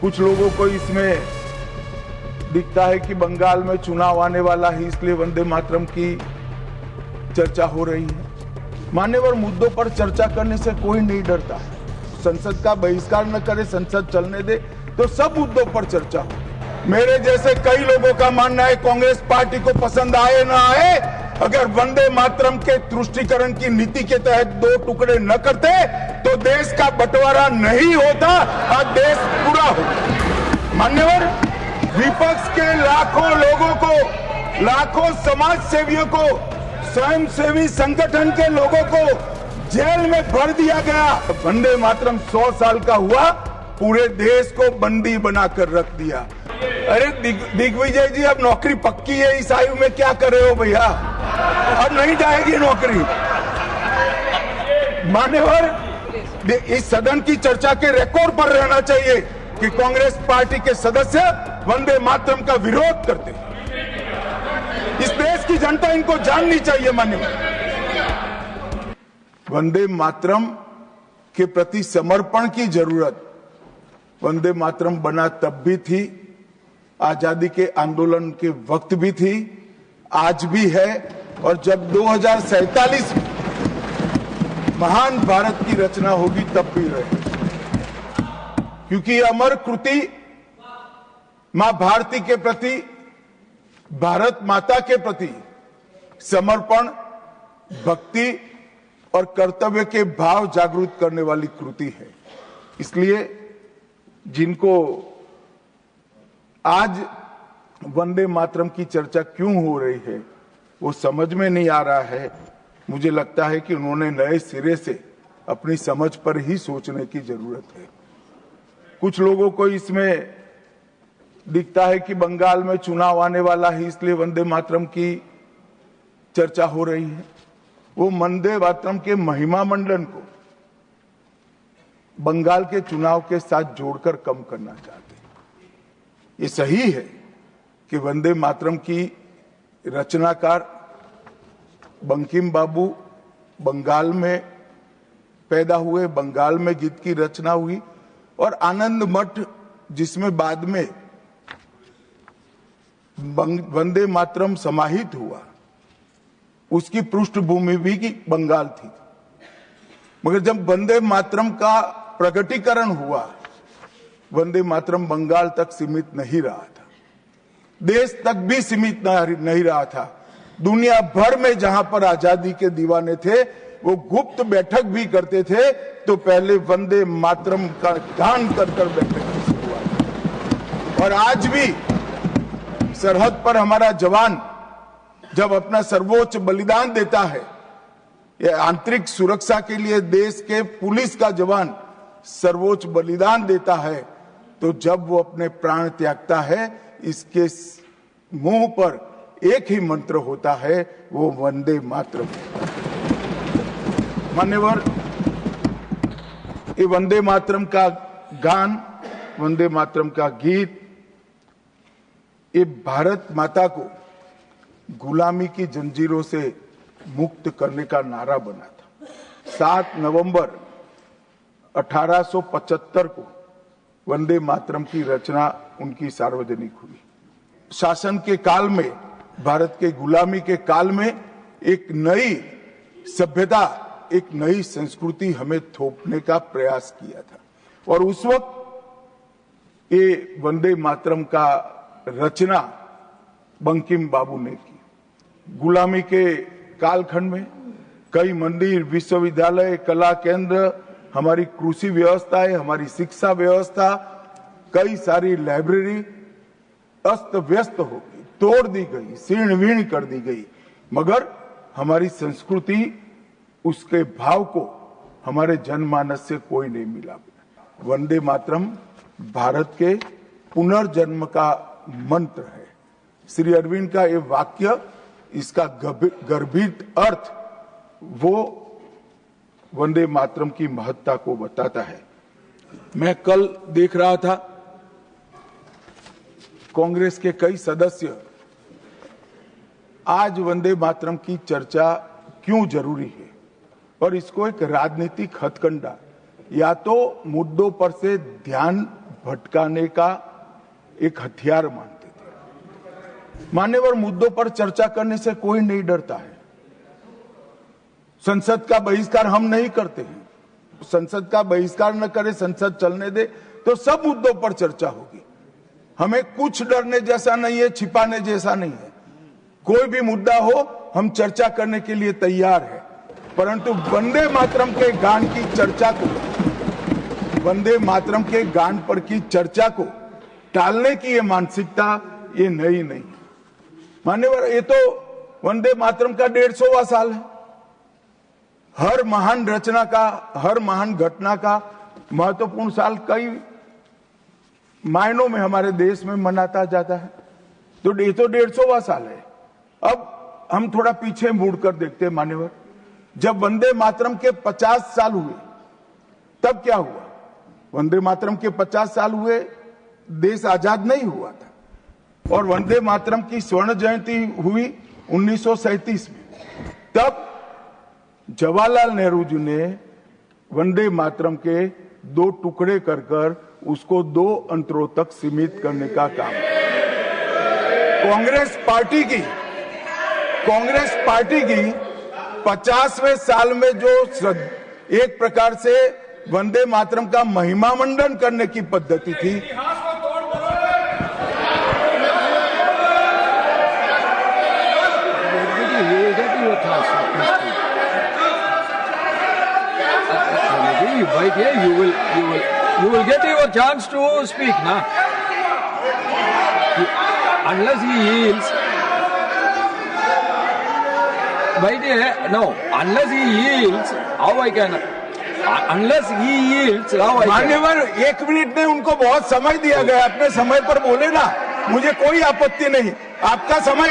कुछ लोगों को इसमें दिखता है कि बंगाल में चुनाव आने वाला है, इसलिए वंदे मातरम की चर्चा हो रही है। मान्यवर मुद्दों पर चर्चा करने से कोई नहीं डरता है। संसद का बहिष्कार न करे, संसद चलने दे तो सब मुद्दों पर चर्चा हो। मेरे जैसे कई लोगों का मानना है कांग्रेस पार्टी को पसंद आए ना आए, अगर वंदे मातरम के तुष्टीकरण की नीति के तहत 2 टुकड़े न करते तो देश का बंटवारा नहीं होता और देश पूरा होता। मान्यवर, विपक्ष के लाखों लोगों को, लाखों समाज सेवियों को, स्वयंसेवी संगठन के लोगों को जेल में भर दिया गया। वंदे मातरम 100 साल का हुआ, पूरे देश को बंदी बनाकर रख दिया। अरे दिग्विजय जी, अब नौकरी पक्की है, इस आयु में क्या कर रहे हो भैया? अब नहीं जाएगी नौकरी। मान्यवर, इस सदन की चर्चा के रिकॉर्ड पर रहना चाहिए कि कांग्रेस पार्टी के सदस्य वंदे मातरम का विरोध करते हैं। इस देश की जनता इनको जाननी चाहिए। मान्यवर, वंदे मातरम के प्रति समर्पण की जरूरत वंदे मातरम बना तब भी थी, आजादी के आंदोलन के वक्त भी थी, आज भी है, और जब 2047 में महान भारत की रचना होगी तब भी रहे, क्योंकि अमर कृति मां भारती के प्रति, भारत माता के प्रति समर्पण, भक्ति और कर्तव्य के भाव जागृत करने वाली कृति है। इसलिए जिनको आज वंदे मातरम की चर्चा क्यों हो रही है वो समझ में नहीं आ रहा है। मुझे लगता है कि उन्होंने नए सिरे से अपनी समझ पर ही सोचने की जरूरत है। कुछ लोगों को इसमें दिखता है कि बंगाल में चुनाव आने वाला है, इसलिए वंदे मातरम की चर्चा हो रही है। वो वंदे मातरम के महिमा मंडन को बंगाल के चुनाव के साथ जोड़कर कम करना चाहते हैं। ये सही है कि वंदे मातरम की रचनाकार बंकिम बाबू बंगाल में पैदा हुए, बंगाल में गीत की रचना हुई, और आनंद मठ जिसमें बाद में वंदे मातरम समाहित हुआ, उसकी पृष्ठभूमि भी की बंगाल थी। मगर जब वंदे मातरम का प्रकटीकरण हुआ, वंदे मातरम बंगाल तक सीमित नहीं रहा था, देश तक भी सीमित नहीं रहा था। दुनिया भर में जहां पर आजादी के दीवाने थे वो गुप्त बैठक भी करते थे तो पहले वंदे मातरम का गान कर बैठक की शुरुआत। और आज भी सरहद पर हमारा जवान जब अपना सर्वोच्च बलिदान देता है, ये आंतरिक सुरक्षा के लिए देश के पुलिस का जवान सर्वोच्च बलिदान देता है, तो जब वो अपने प्राण त्यागता है, इसके मुंह पर एक ही मंत्र होता है, वो वंदे मातरम। मान्यवर, ये वंदे मातरम का गान, वंदे मातरम का गीत, ये भारत माता को गुलामी की जंजीरों से मुक्त करने का नारा बना था। 7 नवंबर 1875 को वंदे मातरम की रचना उनकी सार्वजनिक हुई। शासन के काल में, भारत के गुलामी के काल में एक नई सभ्यता, एक नई संस्कृति हमें थोपने का प्रयास किया था, और उस वक्त ये वंदे मातरम का रचना बंकिम बाबू ने की। गुलामी के कालखंड में कई मंदिर, विश्वविद्यालय, कला केंद्र, हमारी कृषि व्यवस्था है, हमारी शिक्षा व्यवस्था, कई सारी लाइब्रेरी अस्त व्यस्त हो गई, तोड़ दी गई, शीर्ण वीर्ण कर दी गई, मगर हमारी संस्कृति, उसके भाव को हमारे जनमानस से कोई नहीं मिला। वंदे मातरम भारत के पुनर्जन्म का मंत्र है। श्री अरविंद का ये वाक्य, इसका गर्भित अर्थ वो वंदे मातरम की महत्ता को बताता है। मैं कल देख रहा था, कांग्रेस के कई सदस्य आज वंदे मातरम की चर्चा क्यों जरूरी है और इसको एक राजनीतिक हथकंडा, या तो मुद्दों पर से ध्यान भटकाने का एक हथियार मानते थे। मान्यवर, मुद्दों पर चर्चा करने से कोई नहीं डरता है। संसद का बहिष्कार हम नहीं करते हैं। संसद का बहिष्कार न करे, संसद चलने दे, तो सब मुद्दों पर चर्चा होगी। हमें कुछ डरने जैसा नहीं है, छिपाने जैसा नहीं है। कोई भी मुद्दा हो, हम चर्चा करने के लिए तैयार है। परंतु वंदे मातरम के गान की चर्चा को, वंदे मातरम के गान पर की चर्चा को टालने की ये मानसिकता ये नई नहीं। मान्यवर, ये तो वंदे मातरम का 150वां साल है। हर महान रचना का, हर महान घटना का महत्वपूर्ण साल कई मायनों में हमारे देश में मनाता जाता है। तो ये तो 150वां साल है। अब हम थोड़ा पीछे मुड़कर देखते हैं मान्यवर, जब वंदे मातरम के 50 साल हुए तब क्या हुआ? वंदे मातरम के 50 साल हुए, देश आजाद नहीं हुआ था। और वंदे मातरम की स्वर्ण जयंती हुई 1937 में। तब जवाहरलाल नेहरू जी ने वंदे मातरम के 2 टुकड़े कर उसको 2 अंतरों तक सीमित करने का काम किया। कांग्रेस पार्टी की 50वें साल में जो एक प्रकार से वंदे मातरम का महिमा मंडन करने की पद्धति थी, you will get your chance to speak, na? Unless he yields, unless he yields, how I can? Unless he yields, how I can? मान्यवर, 1 मिनट में उनको बहुत समय दिया गया, अपने समय पर बोले ना, मुझे कोई आपत्ति नहीं। आपका समय,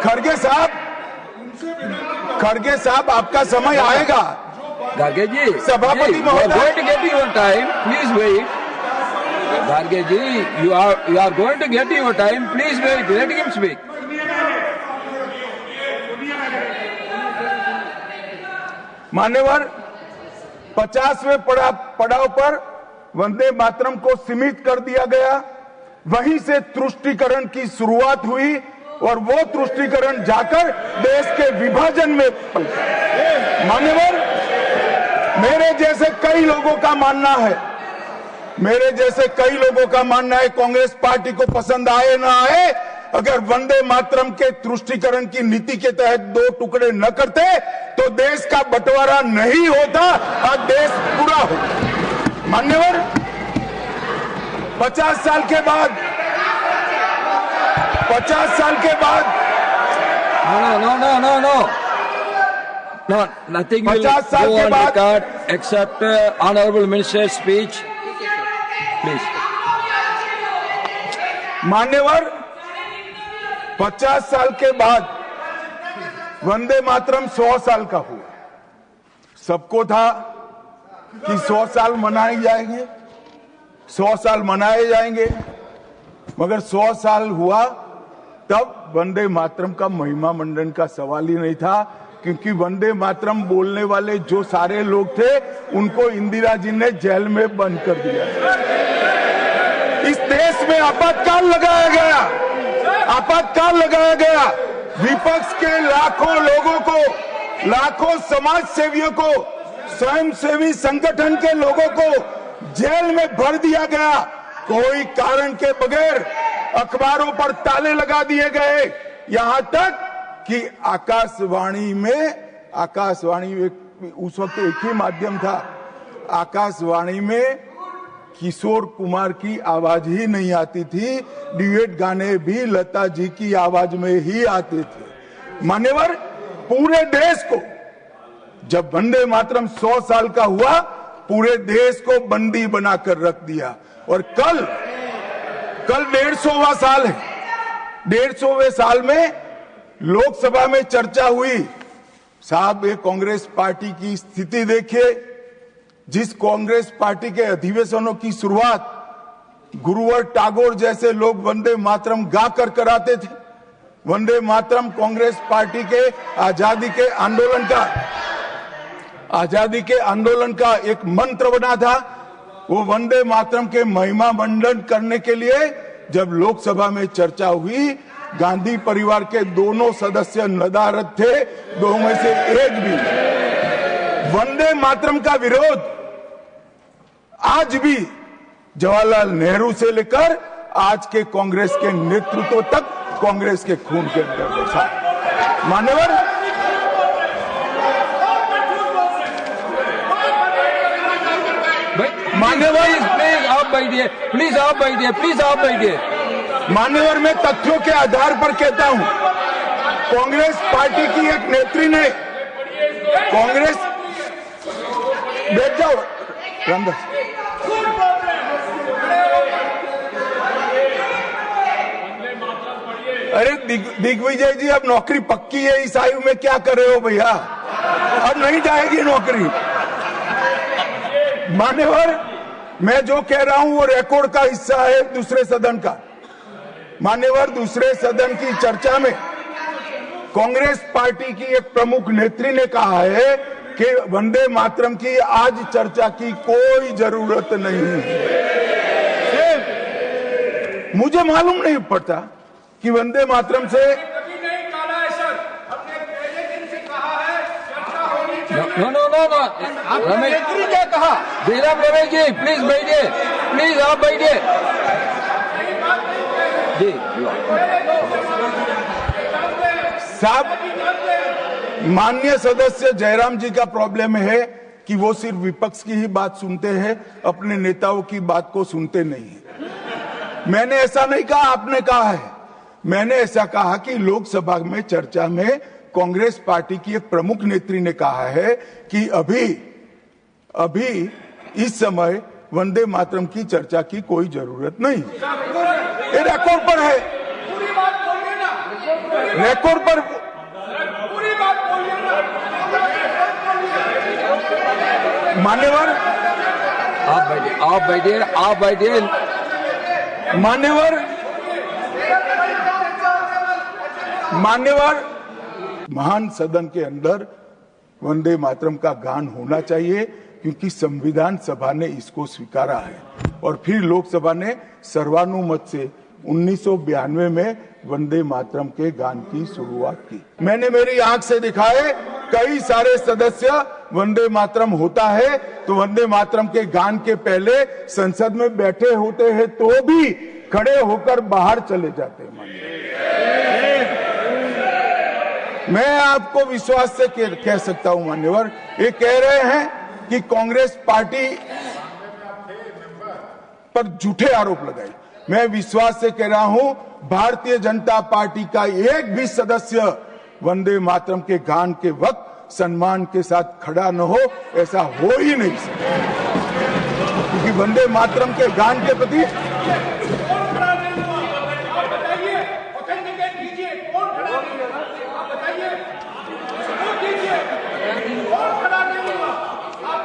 खड़गे साहब आपका समय आएगा। Garge ji, सभापति महोदय, going to get your time. Please wait. Garge ji, you are going to get your time. Please wait. Let him speak. मान्यवर, 50वें पड़ाव पर वंदे मातरम को सीमित कर दिया गया। वहीं से तुष्टीकरण की शुरुआत हुई और वो तुष्टीकरण जाकर देश के विभाजन में पलटा। मान्यवर, मेरे जैसे कई लोगों का मानना है, कांग्रेस पार्टी को पसंद आए ना आए, अगर वंदे मातरम के तुष्टीकरण की नीति के तहत 2 टुकड़े न करते तो देश का बंटवारा नहीं होता और देश पूरा होता। मान्यवर, 50 साल के बाद No, nothing will go on record except Honorable Minister's speech. Please. मान्यवर, 50 साल के बाद वंदे मातरम 100 साल का हुआ। सबको था कि 100 साल मनाए जाएंगे, मगर 100 साल हुआ तब वंदे मातरम का महिमा मंडन का सवाल ही नहीं था, क्योंकि वंदे मातरम बोलने वाले जो सारे लोग थे उनको इंदिरा जी ने जेल में बंद कर दिया। इस देश में आपातकाल लगाया गया। विपक्ष के लाखों लोगों को, लाखों समाज सेवियों को, स्वयंसेवी संगठन के लोगों को जेल में भर दिया गया। कोई कारण के बगैर अखबारों पर ताले लगा दिए गए। यहां तक कि आकाशवाणी में उस वक्त एक ही माध्यम था, आकाशवाणी में किशोर कुमार की आवाज ही नहीं आती थी, ड्यूएट गाने भी लता जी की आवाज में ही आते थे। मान्यवर, पूरे देश को जब वंदे मातरम 100 साल का हुआ, पूरे देश को बंदी बनाकर रख दिया। और कल 150वां साल है। 150वें साल में लोकसभा में चर्चा हुई। साहब, ये कांग्रेस पार्टी की स्थिति देखिए। जिस कांग्रेस पार्टी के अधिवेशनों की शुरुआत गुरुवर टागोर जैसे लोग वंदे मातरम गा कर कराते थे। वंदे मातरम कांग्रेस पार्टी के आजादी के आंदोलन का एक मंत्र बना था। वो वंदे मातरम के महिमा मंडन करने के लिए जब लोकसभा में चर्चा हुई, गांधी परिवार के दोनों सदस्य नदारद थे, दो में से एक भी। वंदे मातरम का विरोध आज भी जवाहरलाल नेहरू से लेकर आज के कांग्रेस के नेतृत्व तक कांग्रेस के खून के अंदर बसा। मान्यवर, प्लीज आप बैठिए, प्लीज आप बैठिए, प्लीज आप बैठिए। मान्यवर, मैं तथ्यों के आधार पर कहता हूं, कांग्रेस पार्टी की एक नेत्री ने कांग्रेस बैठ जाओ रामदास, अरे दिग्विजय जी, अब नौकरी पक्की है इस आयु में, क्या कर रहे हो भैया? अब नहीं जाएगी नौकरी। मान्यवर, मैं जो कह रहा हूं वो रिकॉर्ड का हिस्सा है दूसरे सदन का। मान्यवर, दूसरे सदन की चर्चा में कांग्रेस पार्टी की एक प्रमुख नेत्री ने कहा है कि वंदे मातरम की आज चर्चा की कोई जरूरत नहीं है। मुझे मालूम नहीं पड़ता कि वंदे मातरम से नो रमेश क्या कहा? जयराम रमेश जी प्लीज बैठिए, प्लीज आप बैठिए जी। साहब, माननीय सदस्य जयराम जी का प्रॉब्लम है कि वो सिर्फ विपक्ष की ही बात सुनते हैं, अपने नेताओं की बात को सुनते नहीं है। मैंने ऐसा नहीं कहा, आपने कहा है। मैंने ऐसा कहा कि लोकसभा में चर्चा में कांग्रेस पार्टी की एक प्रमुख नेत्री ने कहा है कि अभी इस समय वंदे मातरम की चर्चा की कोई जरूरत नहीं। ये रिकॉर्ड पर है, रिकॉर्ड पर। मान्यवर, आप बैठिए, आप बैठिए, आप बैठिए। मान्यवर, महान सदन के अंदर वंदे मातरम का गान होना चाहिए, क्योंकि संविधान सभा ने इसको स्वीकारा है और फिर लोकसभा ने सर्वानुमत से 1992 में वंदे मातरम के गान की शुरुआत की। मैंने मेरी आंख से देखा है, कई सारे सदस्य वंदे मातरम होता है तो वंदे मातरम के गान के पहले संसद में बैठे होते हैं तो भी खड़े होकर बाहर चले जाते हैं। मैं आपको विश्वास से कह सकता हूं मान्यवर, ये कह रहे हैं कि कांग्रेस पार्टी पर झूठे आरोप लगाए। मैं विश्वास से कह रहा हूं, भारतीय जनता पार्टी का एक भी सदस्य वंदे मातरम के गान के वक्त सम्मान के साथ खड़ा न हो, ऐसा हो ही नहीं सकता, क्योंकि वंदे मातरम के गान के प्रति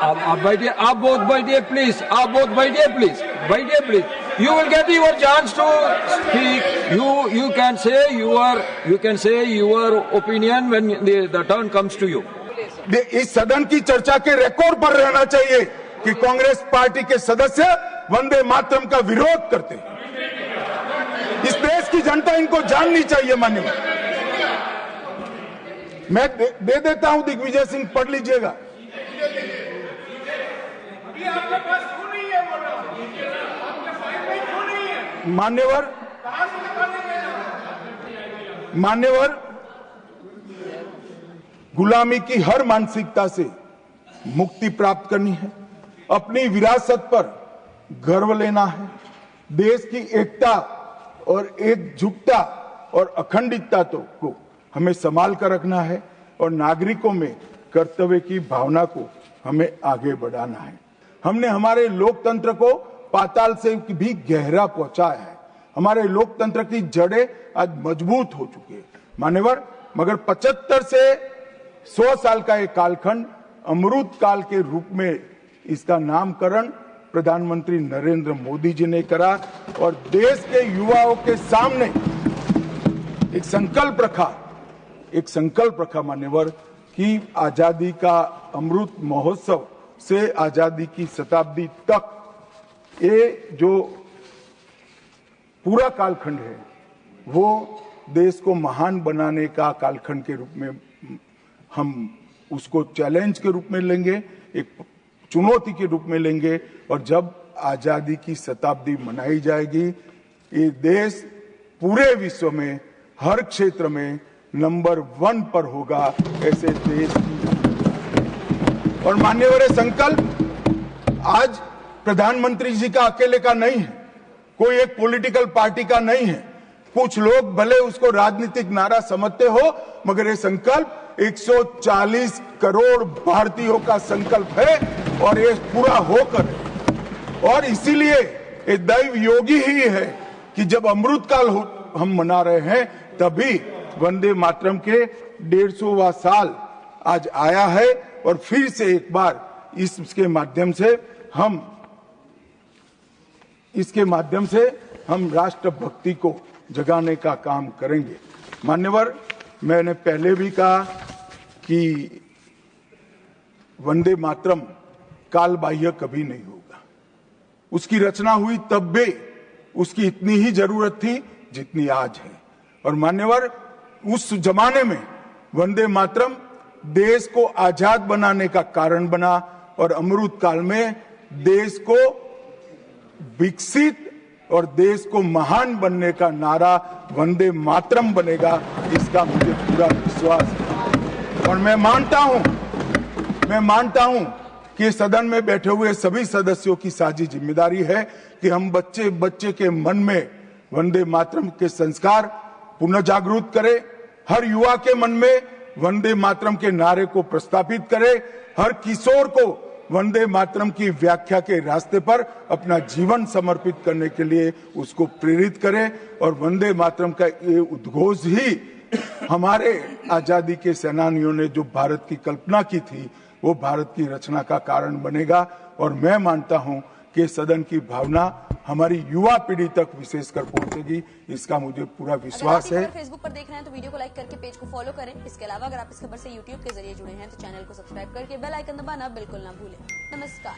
आप बैठिए, आप बोथ बैठिए प्लीज, आप बोथ बैठिए प्लीज, बैठिए please. You will get your chance to speak. You can say your opinion when the turn comes to you. इस सदन की चर्चा के रिकॉर्ड पर रहना चाहिए कि कांग्रेस पार्टी के सदस्य वंदे मातरम का विरोध करते हैं। इस देश की जनता इनको जाननी चाहिए। मान्य, मैं दे देता हूं, दिग्विजय सिंह पढ़ लीजिएगा। मान्यवर, गुलामी की हर मानसिकता से मुक्ति प्राप्त करनी है, अपनी विरासत पर गर्व लेना है, देश की एकता और एकजुटता और अखंडितता को हमें संभाल कर रखना है और नागरिकों में कर्तव्य की भावना को हमें आगे बढ़ाना है। हमने हमारे लोकतंत्र को पाताल से भी गहरा पहुंचाया है। हमारे लोकतंत्र की जड़ें आज मजबूत हो चुकी है मान्यवर, मगर 75 से 100 साल का एक कालखंड अमृत काल के रूप में इसका नामकरण प्रधानमंत्री नरेंद्र मोदी जी ने करा और देश के युवाओं के सामने एक संकल्प रखा मान्यवर कि आजादी का अमृत महोत्सव से आजादी की शताब्दी तक ये जो पूरा कालखंड है वो देश को महान बनाने का कालखंड के रूप में हम उसको चैलेंज के रूप में लेंगे, एक चुनौती के रूप में लेंगे। और जब आजादी की शताब्दी मनाई जाएगी, ये देश पूरे विश्व में हर क्षेत्र में नंबर 1 पर होगा। ऐसे देश की और मान्यवर संकल्प आज प्रधानमंत्री जी का अकेले का नहीं है, कोई एक पॉलिटिकल पार्टी का नहीं है। कुछ लोग भले उसको राजनीतिक नारा समझते हो, मगर ये संकल्प 140 करोड़ भारतीयों का संकल्प है और ये पूरा होकर, और इसीलिए ये दैव योगी ही है कि जब अमृत काल हम मना रहे हैं तभी वंदे मातरम के 150वां साल आज आया है। और फिर से एक बार इसके माध्यम से हम राष्ट्रभक्ति को जगाने का काम करेंगे। मान्यवर, मैंने पहले भी कहा कि वंदे मातरम काल बाह्य कभी नहीं होगा। उसकी रचना हुई तब भी उसकी इतनी ही जरूरत थी जितनी आज है। और मान्यवर, उस जमाने में वंदे मातरम देश को आजाद बनाने का कारण बना और अमृत काल में देश को विकसित और देश को महान बनने का नारा वंदे मातरम बनेगा, इसका मुझे पूरा विश्वास है। और मैं मानता हूं कि सदन में बैठे हुए सभी सदस्यों की साझी जिम्मेदारी है कि हम बच्चे बच्चे के मन में वंदे मातरम के संस्कार पुनः जागृत करें, हर युवा के मन में वंदे मातरम के नारे को प्रस्थापित करें, हर किशोर को वंदे मातरम की व्याख्या के रास्ते पर अपना जीवन समर्पित करने के लिए उसको प्रेरित करें। और वंदे मातरम का ये उद्घोष ही हमारे आजादी के सेनानियों ने जो भारत की कल्पना की थी वो भारत की रचना का कारण बनेगा। और मैं मानता हूं कि सदन की भावना हमारी युवा पीढ़ी तक विशेषकर पहुंचेगी, इसका मुझे पूरा विश्वास है। फेसबुक पर देख रहे हैं तो वीडियो को लाइक करके पेज को फॉलो करें। इसके अलावा अगर आप इस खबर से यूट्यूब के जरिए जुड़े हैं तो चैनल को सब्सक्राइब करके बेल आइकन दबाना बिल्कुल ना भूलें। नमस्कार।